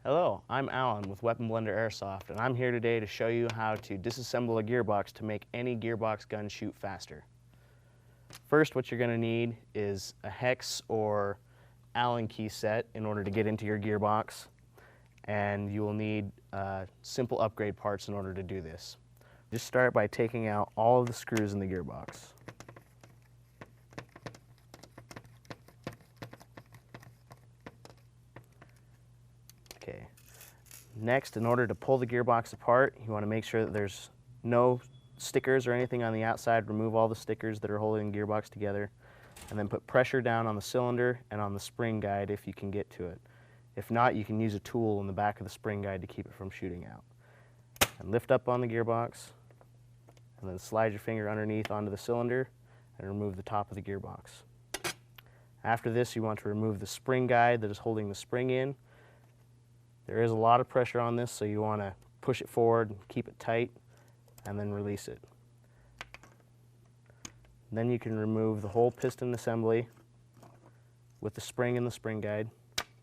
Hello, I'm Alan with Weapon Blender Airsoft, and I'm here today to show you how to disassemble a gearbox to make any gearbox gun shoot faster. First, what you're going to need is a hex or Allen key set in order to get into your gearbox, and you will need simple upgrade parts in order to do this. Just start by taking out all of the screws in the gearbox. Okay. Next, in order to pull the gearbox apart, you want to make sure that there's no stickers or anything on the outside. Remove all the stickers that are holding the gearbox together, and then put pressure down on the cylinder and on the spring guide if you can get to it. If not, you can use a tool in the back of the spring guide to keep it from shooting out. And lift up on the gearbox, and then slide your finger underneath onto the cylinder and remove the top of the gearbox. After this, you want to remove the spring guide that is holding the spring in. There is a lot of pressure on this, so you want to push it forward and keep it tight, and then release it. Then you can remove the whole piston assembly with the spring and the spring guide.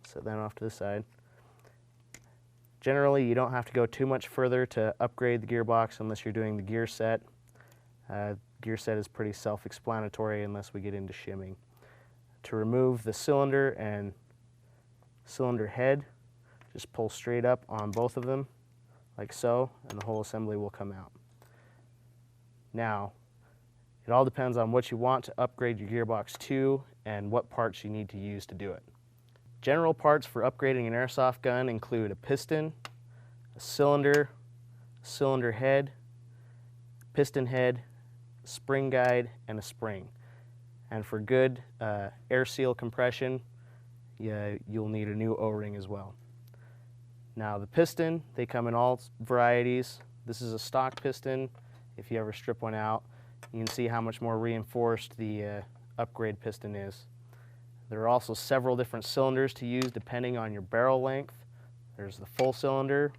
Set that off to the side. Generally, you don't have to go too much further to upgrade the gearbox unless you're doing the gear set. Gear set is pretty self-explanatory unless we get into shimming. To remove the cylinder and cylinder head, just pull straight up on both of them, like so, and the whole assembly will come out. Now, it all depends on what you want to upgrade your gearbox to and what parts you need to use to do it. General parts for upgrading an airsoft gun include a piston, a cylinder head, piston head, spring guide, and a spring. And for good air seal compression, you'll need a new O-ring as well. Now the piston, they come in all varieties. This is a stock piston. If you ever strip one out, you can see how much more reinforced the upgrade piston is. There are also several different cylinders to use depending on your barrel length. There's the full cylinder,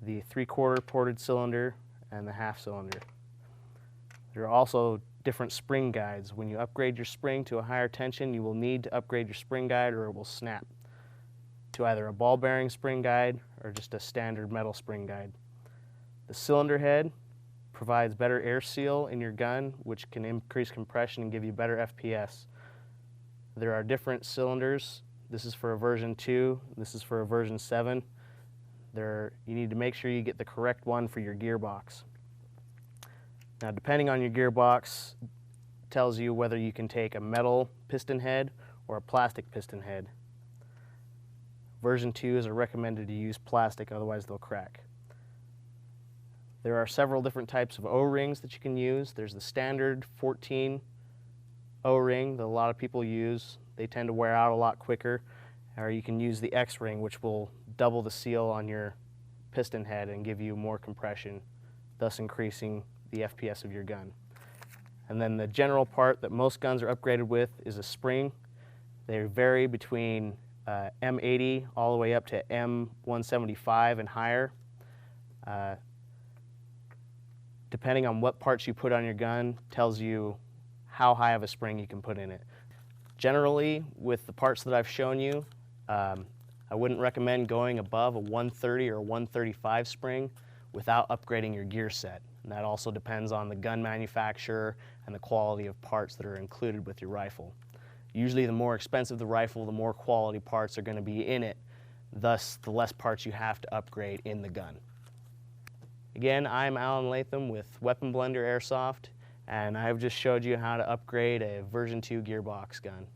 the 3/4 ported cylinder, and the half cylinder. There are also different spring guides. When you upgrade your spring to a higher tension, you will need to upgrade your spring guide or it will snap to either a ball bearing spring guide or just a standard metal spring guide. The cylinder head provides better air seal in your gun, which can increase compression and give you better FPS. There are different cylinders. This is for a version 2, this is for a version 7. You need to make sure you get the correct one for your gearbox. Now, depending on your gearbox, tells you whether you can take a metal piston head or a plastic piston head. Version 2s are recommended to use plastic, otherwise they'll crack. There are several different types of O-rings that you can use. There's the standard 14 O-ring that a lot of people use. They tend to wear out a lot quicker. Or you can use the X-ring, which will double the seal on your piston head and give you more compression, thus increasing the FPS of your gun. And then the general part that most guns are upgraded with is a spring. They vary between M80 all the way up to M175 and higher. Depending on what parts you put on your gun tells you how high of a spring you can put in it. Generally, with the parts that I've shown you, I wouldn't recommend going above a 130 or 135 spring without upgrading your gear set. And that also depends on the gun manufacturer and the quality of parts that are included with your rifle. Usually the more expensive the rifle, the more quality parts are going to be in it, thus the less parts you have to upgrade in the gun. Again, I'm Alan Leatham with Weapon Blender Airsoft, and I've just showed you how to upgrade a version 2 gearbox gun.